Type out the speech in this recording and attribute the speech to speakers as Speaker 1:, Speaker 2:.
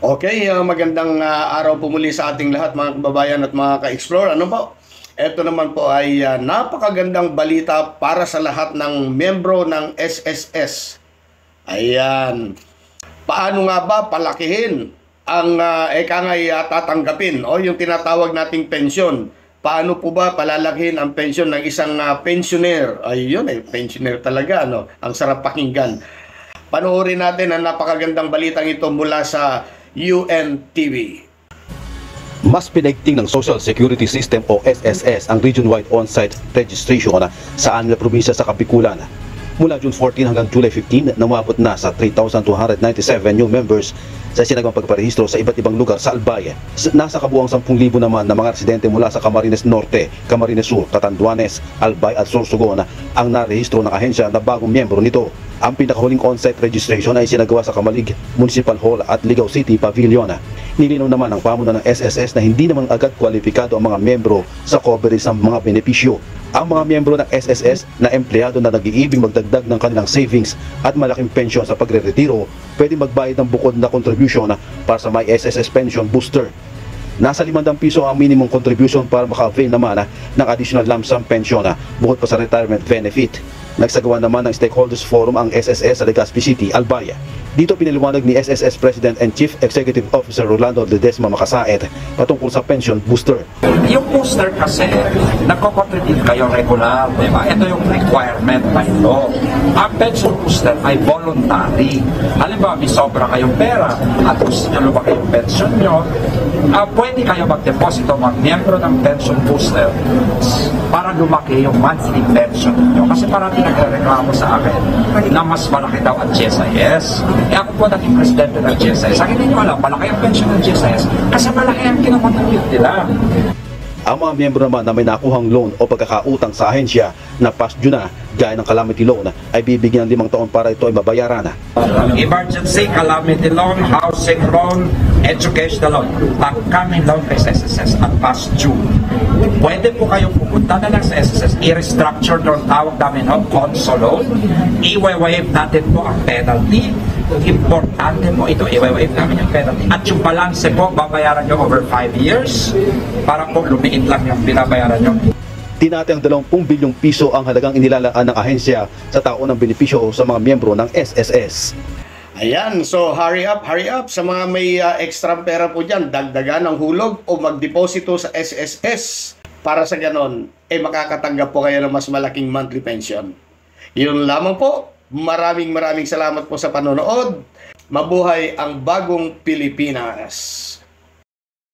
Speaker 1: Okay, magandang araw po muli sa ating lahat mga kababayan at mga ka-explore. Ano po? Ito naman po ay napakagandang balita para sa lahat ng membro ng SSS. Ayan. Paano nga ba palakihin ang tatanggapin o yung tinatawag nating pensyon? Paano po ba palalakihin ang pensyon ng isang pensioner? Ayun, pensioner talaga, ano? Ang sarap pakinggan. Panoorin natin ang napakagandang balitang ito mula sa UNTV.
Speaker 2: Mas pinaigting ng Social Security System o SSS ang region-wide on-site registration sa 6 na probinsya sa Kapikulan. Mula June 14 hanggang July 15, namabot na sa 3,297 new members sa sinagang pagparehistro sa iba't ibang lugar sa Albay. Nasa kabuuang 10,000 naman na mga residente mula sa Camarines Norte, Camarines Sur, Catanduanes, Albay at Sorsogon ang narehistro ng ahensya na bagong miyembro nito. Ang pinakahuling on-site registration ay sinagawa sa Kamalig Municipal Hall at Ligao City Pavilion. Nilinaw naman ng pamunuan ng SSS na hindi naman agad kwalipikado ang mga miyembro sa coverage ng mga benepisyo. Ang mga miyembro ng SSS na empleyado na nag-iibig magdagdag ng kanilang savings at malaking pensyon sa pagre-retiro, pwede magbayad ng bukod na contribution para sa My SSS Pension Booster. Nasa 500 piso ang minimum contribution para maka-avail naman ng additional lump sum pension bukod pa sa retirement benefit. Nagsagawa naman ng Stakeholders Forum ang SSS sa Legazpi City, Albay. Dito pinaliwanag ni SSS President and Chief Executive Officer Rolando Ledesma Makasaet patungkol sa pension booster.
Speaker 3: Yung booster kasi, nagko-contribute kayo regular, di ba? Ito yung requirement by law. Ang pension booster ay voluntary. Halimbawa, may sobra kayong pera at gusto nyo lumaki yung pension nyo, pwede kayo mag-deposito mag-miyembro ng pension booster para lumaki yung monthly pension nyo. Kasi parang nagreklamo sa akin na mas malaki daw ang GSIS. Ako po naging presidente ng GSIS. Sa akin hindi nyo alam, malaki ang pension ng GSIS kasi malaki ang kinakontribute nila.
Speaker 2: Ang mga miyembro naman na may nakuhang loan o pagkakautang sa ahensya na past due na, gaya ng calamity loan, ay bibigyan ng 5 taon para ito ay mabayaran.
Speaker 3: Emergency, calamity loan, housing loan, educational loan, pagkaming loan kay SSS at past due. Pwede po kayong pupunta na lang sa SSS, i-restructure doon, tawag namin o conso loan, i-waive natin po ang penalty. Importante mo ito, i-waive namin yung penalty. At yung balance po, babayaran nyo over 5 years para po lumiit lang yung binabayaran nyo.
Speaker 2: Tinatayang 20 bilyong piso ang halagang inilalaan ng ahensya sa taon ng benepisyo sa mga miyembro ng SSS.
Speaker 1: Ayan, so hurry up sa mga may extra pera po dyan, dagdagan ng hulog o magdeposito sa SSS para sa ganon, makakatanggap po kayo ng mas malaking monthly pension. Yun lamang po. Maraming salamat po sa panonood. Mabuhay ang bagong Pilipinas.